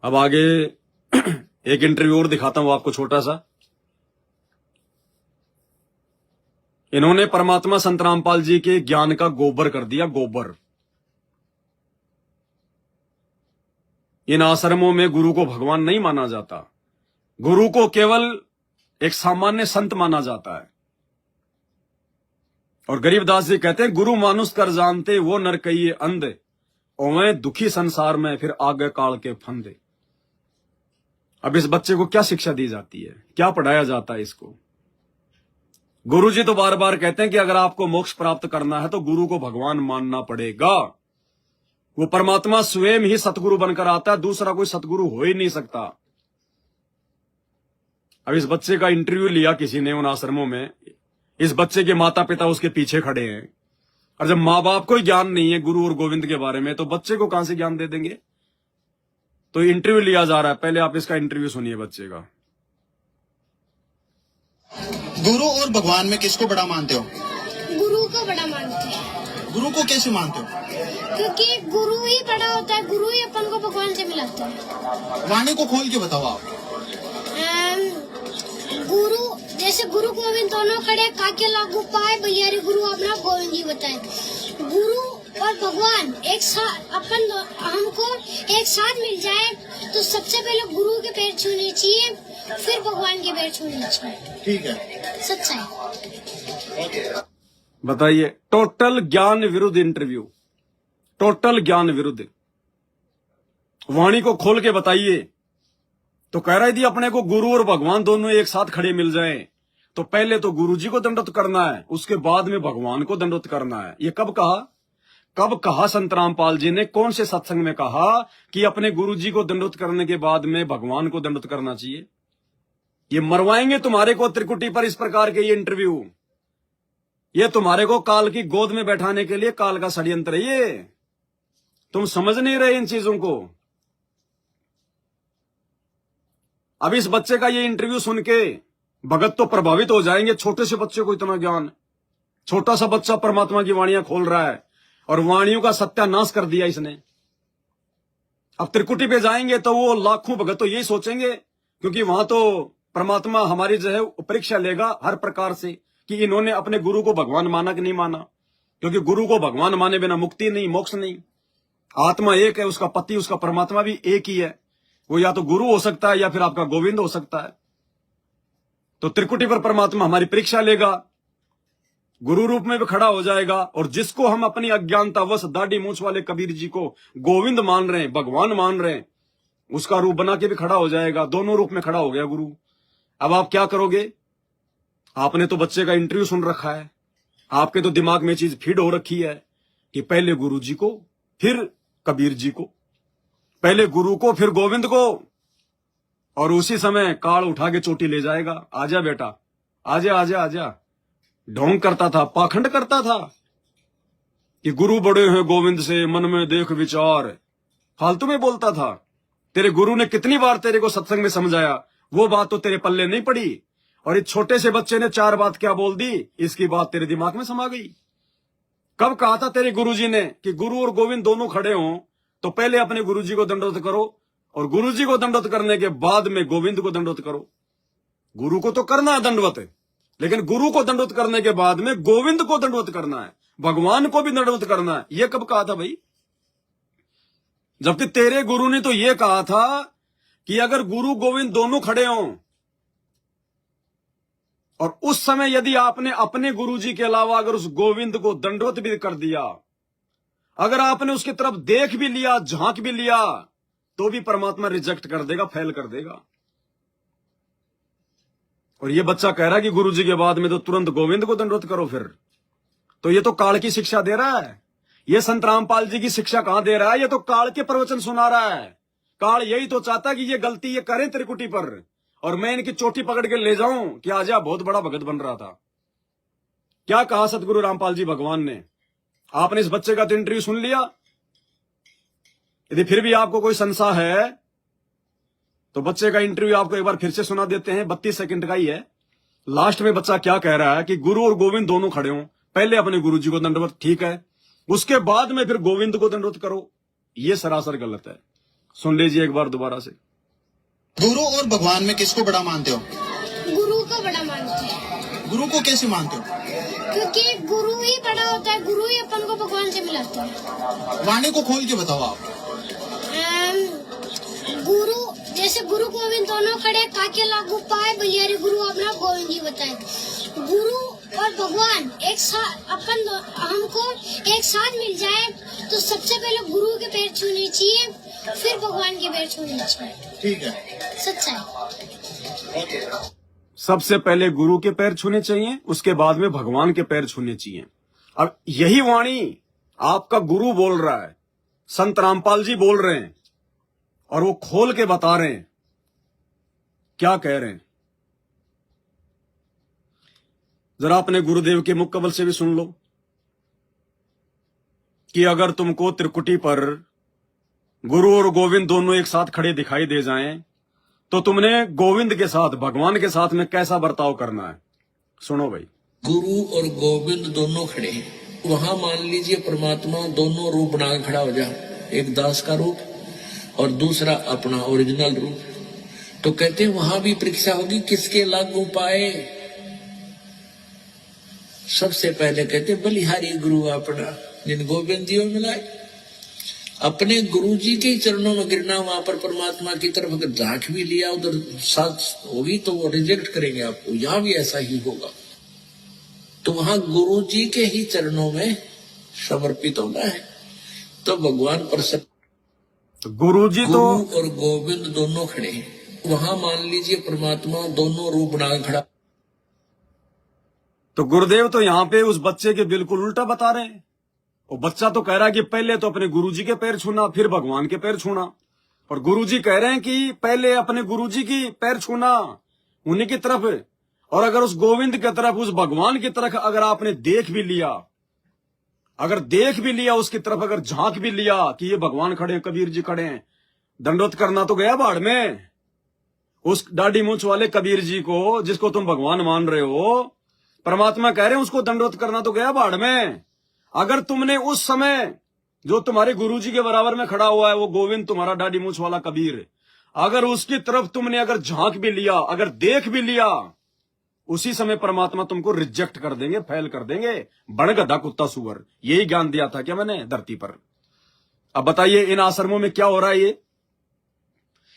अब आगे एक इंटरव्यू और दिखाता हूं आपको छोटा सा। इन्होंने परमात्मा संत रामपाल जी के ज्ञान का गोबर कर दिया, गोबर। इन आश्रमों में गुरु को भगवान नहीं माना जाता, गुरु को केवल एक सामान्य संत माना जाता है। और गरीबदास जी कहते हैं, गुरु मानुष कर जानते वो नर कहिए अंधे, ओवे दुखी संसार में फिर आगे काल के फंदे। अब इस बच्चे को क्या शिक्षा दी जाती है, क्या पढ़ाया जाता है इसको? गुरुजी तो बार बार कहते हैं कि अगर आपको मोक्ष प्राप्त करना है तो गुरु को भगवान मानना पड़ेगा। वो परमात्मा स्वयं ही सतगुरु बनकर आता है, दूसरा कोई सतगुरु हो ही नहीं सकता। अब इस बच्चे का इंटरव्यू लिया किसी ने उन आश्रमों में। इस बच्चे के माता पिता उसके पीछे खड़े हैं, और जब माँ बाप को ही ज्ञान नहीं है गुरु और गोविंद के बारे में, तो बच्चे को कहां से ज्ञान दे देंगे? तो इंटरव्यू लिया जा रहा है। पहले आप इसका इंटरव्यू सुनिए बच्चे का। गुरु और भगवान में किसको बड़ा मानते हो? गुरु को बड़ा मानते हैं। गुरु को कैसे मानते हो? क्योंकि गुरु ही बड़ा होता है, गुरु ही अपन को भगवान से मिलाता है। वाणी को खोल के बताओ आप। गुरु जैसे गुरु गोविंद दोनों खड़े, काके लागू पाए भैयारी गुरु अपना गोविंद जी बताए। गुरु और भगवान एक साथ हमको एक साथ मिल जाए तो सबसे पहले गुरु के पैर छूने चाहिए, फिर भगवान के पैर छूने चाहिए। ठीक है, सच्चाई। बताइए, टोटल ज्ञान विरुद्ध इंटरव्यू, टोटल ज्ञान विरुद्ध। वाणी को खोल के बताइए। तो कह रही थी अपने को गुरु और भगवान दोनों एक साथ खड़े मिल जाएं तो पहले तो गुरु जी को दंडवत करना है, उसके बाद में भगवान को दंडवत करना है। ये कब कहा? कब कहा संत रामपाल जी ने? कौन से सत्संग में कहा कि अपने गुरु जी को दंडवत करने के बाद में भगवान को दंडवत करना चाहिए? ये मरवाएंगे तुम्हारे को त्रिकुटी पर इस प्रकार के ये इंटरव्यू। ये तुम्हारे को काल की गोद में बैठाने के लिए काल का षड्यंत्र है ये। तुम समझ नहीं रहे इन चीजों को। अब इस बच्चे का ये इंटरव्यू सुन के भगत तो प्रभावित हो जाएंगे। छोटे से बच्चे को इतना ज्ञान, छोटा सा बच्चा परमात्मा की वाणियां खोल रहा है और वाणियों का सत्यानाश कर दिया इसने। अब त्रिकुटी पे जाएंगे तो वो लाखों भगत तो यही सोचेंगे, क्योंकि वहां तो परमात्मा हमारी जो है परीक्षा लेगा हर प्रकार से कि इन्होंने अपने गुरु को भगवान माना कि नहीं माना। क्योंकि गुरु को भगवान माने बिना मुक्ति नहीं, मोक्ष नहीं। आत्मा एक है, उसका पति उसका परमात्मा भी एक ही है। वो या तो गुरु हो सकता है या फिर आपका गोविंद हो सकता है। तो त्रिकुटी पर परमात्मा हमारी परीक्षा लेगा, गुरु रूप में भी खड़ा हो जाएगा। और जिसको हम अपनी अज्ञानतावश दाढ़ी मूंछ वाले कबीर जी को गोविंद मान रहे हैं, भगवान मान रहे हैं, उसका रूप बना के भी खड़ा हो जाएगा। दोनों रूप में खड़ा हो गया गुरु। अब आप क्या करोगे? आपने तो बच्चे का इंटरव्यू सुन रखा है, आपके तो दिमाग में चीज फीड हो रखी है कि पहले गुरु जी को फिर कबीर जी को, पहले गुरु को फिर गोविंद को। और उसी समय काल उठा के चोटी ले जाएगा। आजा बेटा, आजा आजा आजा। ढोंग करता था, पाखंड करता था कि गुरु बड़े हैं गोविंद से, मन में देख विचार। फालतू में बोलता था। तेरे गुरु ने कितनी बार तेरे को सत्संग में समझाया, वो बात तो तेरे पल्ले नहीं पड़ी। और इस छोटे से बच्चे ने 4 बात क्या बोल दी, इसकी बात तेरे दिमाग में समा गई। कब कहा था तेरे गुरुजी ने कि गुरु और गोविंद दोनों खड़े हों तो पहले अपने गुरुजी को दंडवत करो, और गुरुजी को दंडवत करने के बाद में गोविंद को दंडवत करो। गुरु को तो करना है दंडवत, लेकिन गुरु को दंडवत करने के बाद में गोविंद को दंडवत करना है, भगवान को भी दंडवत करना है। यह कब कहा था भाई? जबकि तेरे गुरु ने तो यह कहा था कि अगर गुरु गोविंद दोनों खड़े हों, और उस समय यदि आपने अपने गुरुजी के अलावा अगर उस गोविंद को दंडवत भी कर दिया, अगर आपने उसकी तरफ देख भी लिया, झांक भी लिया, तो भी परमात्मा रिजेक्ट कर देगा, फेल कर देगा। और ये बच्चा कह रहा है कि गुरुजी के बाद में तो तुरंत गोविंद को दंडवत करो फिर। तो ये तो काल की शिक्षा दे रहा है। ये संत रामपाल जी की शिक्षा कहां दे रहा है? ये तो काल के प्रवचन सुना रहा है। काल यही तो चाहता कि ये गलती ये करें त्रिकुटी पर, और मैं इनकी चोटी पकड़ के ले जाऊं कि आजा बहुत बड़ा भगत बन रहा था। क्या कहा सतगुरु रामपाल जी भगवान ने? आपने इस बच्चे का तो इंटरव्यू सुन लिया। यदि फिर भी आपको कोई संशय है तो बच्चे का इंटरव्यू आपको एक बार फिर से सुना देते हैं। 32 सेकंड का ही है। लास्ट में बच्चा क्या कह रहा है कि गुरु और गोविंद दोनों खड़े हों, पहले अपने गुरु जी को दंडवत, ठीक है, उसके बाद में फिर गोविंद को दंडवत करो। यह सरासर गलत है। सुन लीजिए एक बार दोबारा से। गुरु और भगवान में किसको बड़ा मानते हो? गुरु को बड़ा मानते हैं, गुरु को कैसे मानते हो? क्योंकि गुरु ही बड़ा होता है, गुरु ही अपन को भगवान से मिलाता है। वाणी को खोल के बताओ आप। गुरु जैसे गुरु गोविंद दोनों खड़े, काके लागू पाए बलियारे गुरु अपना गोविंद जी बताए। गुरु और भगवान एक साथ हमको एक साथ मिल जाए तो सबसे पहले गुरु के पैर छूने चाहिए, फिर भगवान के पैर छूने चाहिए। ठीक है, सच्चाई। सबसे पहले गुरु के पैर छूने चाहिए, उसके बाद में भगवान के पैर छूने चाहिए। अब यही वाणी आपका गुरु बोल रहा है, संत रामपाल जी बोल रहे हैं, और वो खोल के बता रहे हैं क्या कह रहे हैं। जरा अपने गुरुदेव के मुख कमल से भी सुन लो कि अगर तुमको त्रिकुटी पर गुरु और गोविंद दोनों एक साथ खड़े दिखाई दे जाएं, तो तुमने गोविंद के साथ, भगवान के साथ में कैसा बर्ताव करना है। सुनो भाई। गुरु और गोविंद दोनों खड़े हैं, वहां मान लीजिए परमात्मा दोनों रूप बना के खड़ा हो जा, एक दास का रूप और दूसरा अपना ओरिजिनल रूप। तो कहते हैं वहां भी परीक्षा होगी, किसके लागू पाए। सबसे पहले कहते बलिहारी गुरु अपना, जिन गोविंद जी मिलाए। अपने गुरु जी के चरणों में गिरना, वहां पर परमात्मा की तरफ अगर झांक भी लिया उधर साथ होगी तो वो रिजेक्ट करेंगे आपको। यहाँ भी ऐसा ही होगा। तो वहां गुरु जी के ही चरणों में समर्पित होना है, तो भगवान प्रसन्न। गुरु जी तो गुरु और गोविंद दोनों खड़े हैं, वहां मान लीजिए परमात्मा दोनों रूप बना के खड़ा। तो गुरुदेव तो यहां पे उस बच्चे के बिल्कुल उल्टा बता रहे हैं। वो बच्चा तो कह रहा है कि पहले तो अपने गुरुजी के पैर छूना, फिर भगवान के पैर छूना, और गुरुजी कह रहे हैं कि पहले अपने गुरुजी की पैर छूना, उन्हीं की तरफ। और अगर उस गोविंद की तरफ, उस भगवान की तरफ अगर आपने देख भी लिया, उसकी तरफ अगर झांक भी लिया कि ये भगवान खड़े हैं, कबीर जी खड़े हैं, दंडवत करना तो गया बाढ़ में। उस दाढ़ी मूंछ वाले कबीर जी को, जिसको तुम भगवान मान रहे हो, परमात्मा कह रहे हैं उसको दंडवत करना तो गया बाढ़ में। अगर तुमने उस समय जो तुम्हारे गुरुजी के बराबर में खड़ा हुआ है, वो गोविंद तुम्हारा दाढ़ी मूंछ वाला कबीर, अगर उसकी तरफ तुमने अगर झांक भी लिया, अगर देख भी लिया, उसी समय परमात्मा तुमको रिजेक्ट कर देंगे, फेल कर देंगे। बड़ गधा कुत्ता सुअर, यही ज्ञान दिया था क्या मैंने धरती पर। अब बताइए इन आश्रमों में क्या हो रहा है।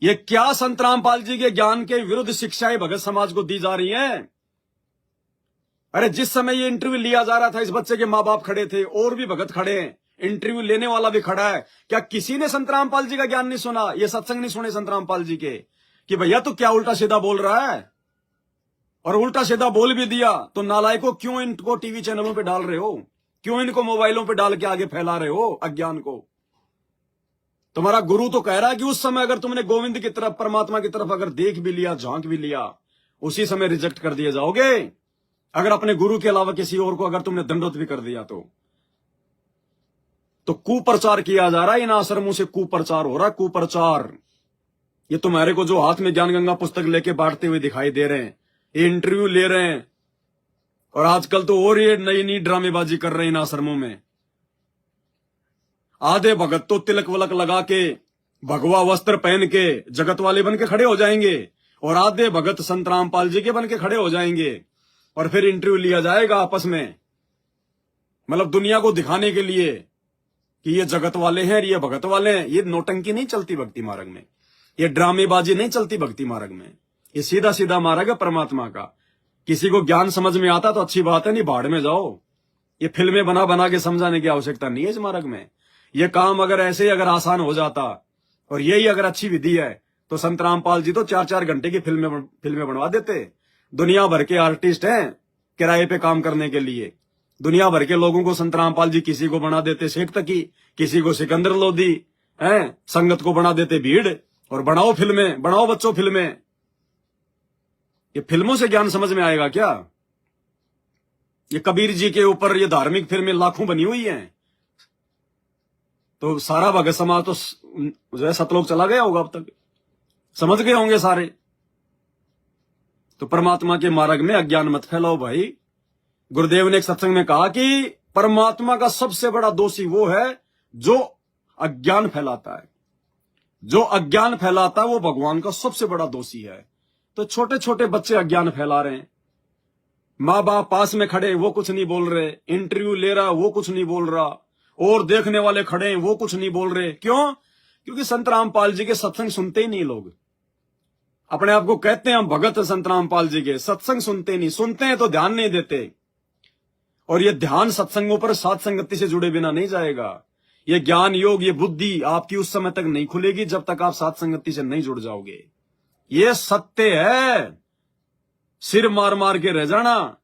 ये क्या संत रामपाल जी के ज्ञान के विरुद्ध शिक्षाएं भगत समाज को दी जा रही हैं। अरे जिस समय ये इंटरव्यू लिया जा रहा था, इस बच्चे के माँ बाप खड़े थे, और भी भगत खड़े हैं, इंटरव्यू लेने वाला भी खड़ा है। क्या किसी ने संत रामपाल जी का ज्ञान नहीं सुना, ये सत्संग नहीं सुने संत रामपाल जी के, कि भैया तू क्या उल्टा सीधा बोल रहा है। और उल्टा सीधा बोल भी दिया तो नालायकों क्यों इनको टीवी चैनलों पे डाल रहे हो, क्यों इनको मोबाइलों पे डाल के आगे फैला रहे हो अज्ञान को। तुम्हारा गुरु तो कह रहा है कि उस समय अगर तुमने गोविंद की तरफ, परमात्मा की तरफ अगर देख भी लिया, झांक भी लिया, उसी समय रिजेक्ट कर दिए जाओगे। अगर अपने गुरु के अलावा किसी और को अगर तुमने दंडवत भी कर दिया तो कुप्रचार किया जा रहा है। इन आश्रमों से कुप्रचार हो रहा है, कुप्रचार। ये तुम्हारे को जो हाथ में ज्ञान गंगा पुस्तक लेके बांटते हुए दिखाई दे रहे हैं, ये इंटरव्यू ले रहे हैं, और आजकल तो और ये नई नई ड्रामेबाजी कर रहे हैं इन आश्रमों में। आधे भगत तो तिलक वलक लगा के, भगवा वस्त्र पहन के जगत वाले बन के खड़े हो जाएंगे, और आधे भगत संत रामपाल जी के बन के खड़े हो जाएंगे, और फिर इंटरव्यू लिया जाएगा आपस में, मतलब दुनिया को दिखाने के लिए कि ये जगत वाले हैं, ये भगत वाले हैं। ये नौटंकी नहीं चलती भक्ति मार्ग में, ये ड्रामेबाजी नहीं चलती भक्ति मार्ग में। ये सीधा सीधा मार्ग है परमात्मा का। किसी को ज्ञान समझ में आता तो अच्छी बात है, नहीं भाड़ में जाओ। ये फिल्में बना बना के समझाने की आवश्यकता नहीं है इस मार्ग में। ये काम अगर ऐसे ही अगर आसान हो जाता, और यही अगर अच्छी विधि है, तो संत रामपाल जी तो 4-4 घंटे की फिल्में बनवा देते। दुनिया भर के आर्टिस्ट हैं किराए पे काम करने के लिए, दुनिया भर के लोगों को संत रामपाल जी किसी को बना देते शेख तकी, किसी को सिकंदर लोधी हैं, संगत को बना देते भीड़, और बनाओ फिल्में, बनाओ बच्चों फिल्में। ये फिल्मों से ज्ञान समझ में आएगा क्या। ये कबीर जी के ऊपर ये धार्मिक फिल्में लाखों बनी हुई हैं, तो सारा भगत समाज तो जो है सतलोक चला गया होगा, अब तक समझ गए होंगे सारे। तो परमात्मा के मार्ग में अज्ञान मत फैलाओ भाई। गुरुदेव ने एक सत्संग में कहा कि परमात्मा का सबसे बड़ा दोषी वो है जो अज्ञान फैलाता है। जो अज्ञान फैलाता है वो भगवान का सबसे बड़ा दोषी है। तो छोटे छोटे बच्चे अज्ञान फैला रहे हैं, माँ बाप पास में खड़े वो कुछ नहीं बोल रहे, इंटरव्यू ले रहा वो कुछ नहीं बोल रहा, और देखने वाले खड़े हैं वो कुछ नहीं बोल रहे। क्यों? क्योंकि संत रामपाल जी के सत्संग सुनते ही नहीं लोग। अपने आप को कहते हैं हम भगत हैं संत रामपाल जी के, सत्संग सुनते नहीं, सुनते हैं तो ध्यान नहीं देते। और ये ध्यान सत्संगों पर साध संगति से जुड़े बिना नहीं जाएगा। ये ज्ञान योग ये बुद्धि आपकी उस समय तक नहीं खुलेगी जब तक आप साध संगति से नहीं जुड़ जाओगे। ये सत्य है। सिर मार मार के रह जाना,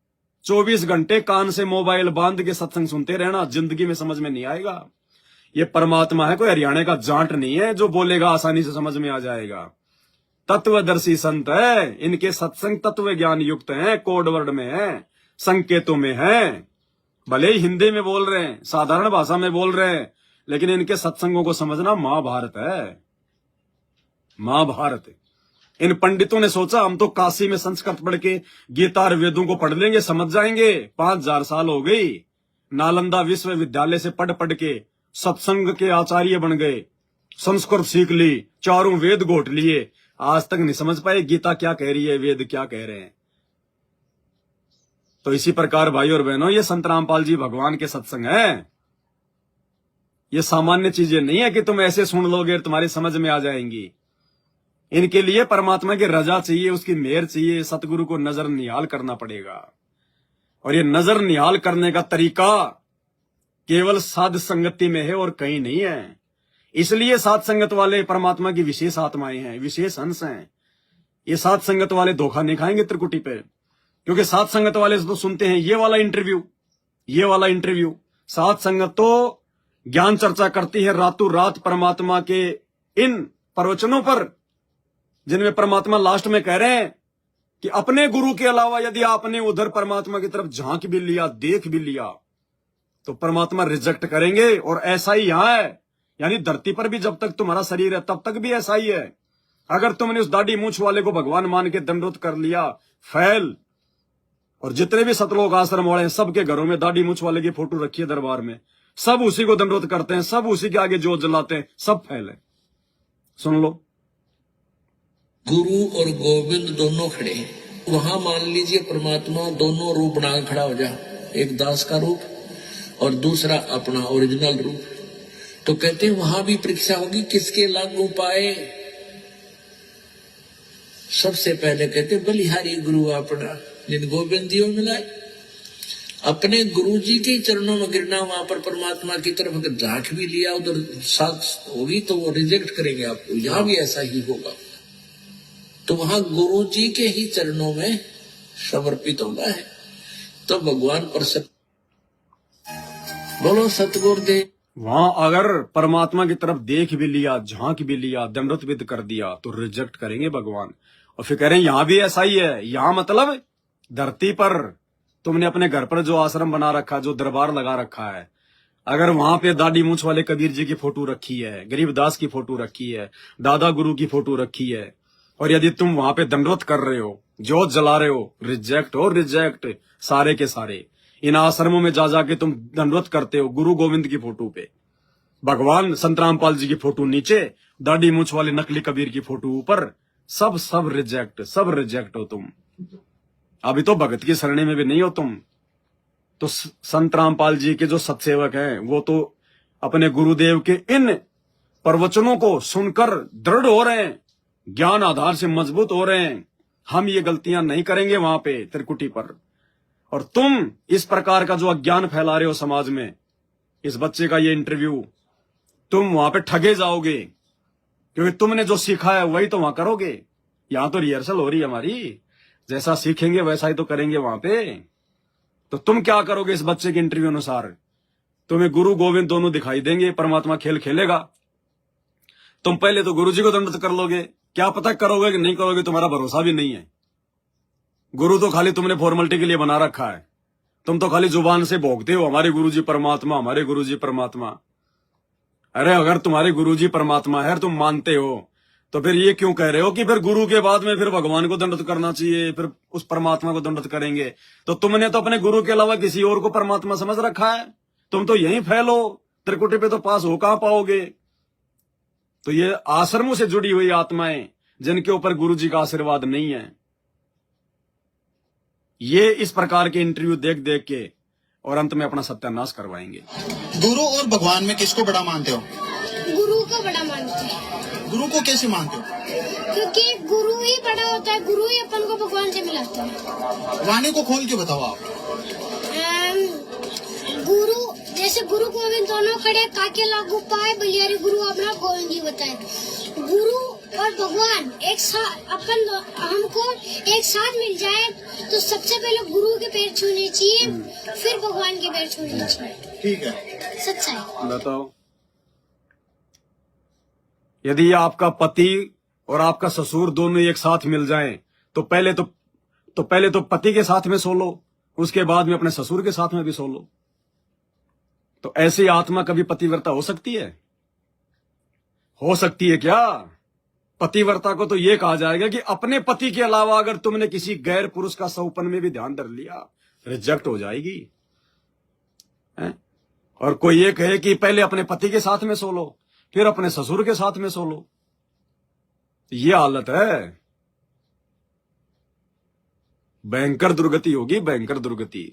24 घंटे कान से मोबाइल बांध के सत्संग सुनते रहना, जिंदगी में समझ में नहीं आएगा। ये परमात्मा है, कोई हरियाणा का जाट नहीं है जो बोलेगा आसानी से समझ में आ जाएगा। तत्वदर्शी संत है, इनके सत्संग तत्व ज्ञान युक्त हैं, कोड वर्ड में है, संकेतों में है। भले ही हिंदी में बोल रहे हैं, साधारण भाषा में बोल रहे हैं, लेकिन इनके सत्संगों को समझना महाभारत है, महाभारत। इन पंडितों ने सोचा हम तो काशी में संस्कृत पढ़ के गीता और वेदों को पढ़ लेंगे, समझ जाएंगे। 5000 साल हो गई, नालंदा विश्वविद्यालय से पढ़ पढ़ के सत्संग के आचार्य बन गए, संस्कृत सीख ली, चारों वेद घोट लिए, आज तक नहीं समझ पाए गीता क्या कह रही है, वेद क्या कह रहे हैं। तो इसी प्रकार भाई और बहनों, ये संत रामपाल जी भगवान के सत्संग है। ये सामान्य चीजें नहीं है कि तुम ऐसे सुन लोगे तुम्हारी समझ में आ जाएंगी। इनके लिए परमात्मा की रजा चाहिए, उसकी मेहर चाहिए, सतगुरु को नजर निहाल करना पड़ेगा। और ये नजर निहाल करने का तरीका केवल साध संगति में है और कहीं नहीं है। इसलिए साध संगत वाले परमात्मा की विशेष आत्माएं हैं, विशेष अंश हैं। ये साध संगत वाले धोखा नहीं खाएंगे त्रिकुटी पे, क्योंकि साध संगत वाले तो सुनते हैं ये वाला इंटरव्यू, ये वाला इंटरव्यू। साध संगत तो ज्ञान चर्चा करती है रातों रात परमात्मा के इन प्रवचनों पर, जिनमें परमात्मा लास्ट में कह रहे हैं कि अपने गुरु के अलावा यदि आपने उधर परमात्मा की तरफ झांक भी लिया, देख भी लिया, तो परमात्मा रिजेक्ट करेंगे। और ऐसा ही यहां है, यानी धरती पर भी जब तक तुम्हारा शरीर है तब तक भी ऐसा ही है। अगर तुमने उस दाढ़ी मूंछ वाले को भगवान मान के दंडोत कर लिया, फैल। और जितने भी सतलोक आश्रम वाले हैं, सबके घरों में दाढ़ी मूंछ वाले की फोटो रखी है दरबार में, सब उसी को दंडोत करते हैं, सब उसी के आगे जोत जलाते हैं, सब फैल है। सुन लो, गुरु और गोविंद दोनों खड़े हैं, वहां मान लीजिए परमात्मा दोनों रूप बना के खड़ा हो जा, एक दास का रूप और दूसरा अपना ओरिजिनल रूप। तो कहते हैं वहां भी परीक्षा होगी, किसके लागू पाए। सबसे पहले कहते बलिहारी गुरु अपना, जिन गोविंदियों मिलाए। अपने गुरु जी के चरणों में गिरना, वहां पर परमात्मा की तरफ अगर झांक भी लिया उधर साथ होगी तो वो रिजेक्ट करेंगे आपको। यहाँ भी ऐसा ही होगा। तो वहां गुरु जी के ही चरणों में समर्पित होना है, तो भगवान प्रसन्न। बोलो सतगुरुदेव। वहां अगर परमात्मा की तरफ देख भी लिया, झांक भी लिया, दंडवत भी कर दिया, तो रिजेक्ट करेंगे भगवान। और फिर कह रहे हैं यहां भी ऐसा ही है। यहां मतलब धरती पर तुमने अपने घर पर जो आश्रम बना रखा, जो दरबार लगा रखा है, अगर वहां पे दाढ़ी मूंछ वाले कबीर जी की फोटो रखी है, गरीबदास की फोटो रखी है, दादा गुरु की फोटो रखी है, और यदि तुम वहां पे दंडवत कर रहे हो, जोत जला रहे हो, रिजेक्ट और रिजेक्ट सारे के सारे। इन आश्रमों में जा जाके तुम दंडवत करते हो गुरु गोविंद की फोटो पे, भगवान संत रामपाल जी की फोटो नीचे, दाढ़ी मूंछ वाले नकली कबीर की फोटो ऊपर, सब रिजेक्ट, सब रिजेक्ट हो तुम। अभी तो भगत की सरणी में भी नहीं हो तुम। तो संत रामपाल जी के जो सत्सेवक हैं, वो तो अपने गुरुदेव के इन प्रवचनों को सुनकर दृढ़ हो रहे हैं, ज्ञान आधार से मजबूत हो रहे हैं। हम ये गलतियां नहीं करेंगे वहां पे त्रिकुटी पर। और तुम इस प्रकार का जो अज्ञान फैला रहे हो समाज में, इस बच्चे का ये इंटरव्यू, तुम वहां पे ठगे जाओगे, क्योंकि तुमने जो सीखा है वही तो वहां करोगे। यहां तो रिहर्सल हो रही है हमारी, जैसा सीखेंगे वैसा ही तो करेंगे वहां पे। तो तुम क्या करोगे इस बच्चे के इंटरव्यू अनुसार? तुम्हें गुरु गोविंद दोनों दिखाई देंगे, परमात्मा खेल खेलेगा। तुम पहले तो गुरु जी को दंडवत कर लोगे, क्या पता करोगे कि नहीं करोगे, तुम्हारा भरोसा भी नहीं है। गुरु तो खाली तुमने फॉर्मेलिटी के लिए बना रखा है, तुम तो खाली जुबान से भोगते हो हमारे गुरु जी परमात्मा, हमारे गुरु जी परमात्मा। अरे अगर तुम्हारे गुरु जी परमात्मा है, तुम मानते हो, तो फिर ये क्यों कह रहे हो कि फिर गुरु के बाद में फिर भगवान को दंडवत करना चाहिए, फिर उस परमात्मा को दंडवत करेंगे? तो तुमने तो अपने गुरु के अलावा किसी और को परमात्मा समझ रखा है। तुम तो यहीं फैलो, त्रिकुटी पे तो पास हो कहां पाओगे। तो ये आश्रमों से जुड़ी हुई आत्माएं जिनके ऊपर गुरु जी का आशीर्वाद नहीं है, ये इस प्रकार के इंटरव्यू देख देख के और अंत में अपना सत्यानाश करवाएंगे। गुरु और भगवान में किसको बड़ा मानते हो? गुरु को बड़ा मानते हैं, गुरु को कैसे मानते हो? क्योंकि गुरु ही बड़ा होता है, गुरु ही अपन को भगवान से मिलाता है। वाणी को खोल के बताओ आप। गुरु जैसे गुरु गोविंद दोनों खड़े काके लागू पाए बलियारी गुरु अपना गोविंद जी बताए। गुरु और भगवान एक साथ हमको एक साथ मिल जाए तो सबसे पहले गुरु के पैर छूने चाहिए, फिर भगवान के पैर छूने चाहिए। ठीक है, सच्चाई। बताओ, यदि आपका पति और आपका ससुर दोनों एक साथ मिल जाएं तो पहले तो पति के साथ में सो लो, उसके बाद में अपने ससुर के साथ में भी सो लो। तो ऐसी आत्मा कभी पतिव्रता हो सकती है? हो सकती है क्या? पतिव्रता को तो ये कहा जाएगा कि अपने पति के अलावा अगर तुमने किसी गैर पुरुष का सौपन में भी ध्यान धर लिया, रिजेक्ट हो जाएगी है? और कोई ये कहे कि पहले अपने पति के साथ में सो लो, फिर अपने ससुर के साथ में सो लो, ये हालत है। भयंकर दुर्गति होगी, भयंकर दुर्गति।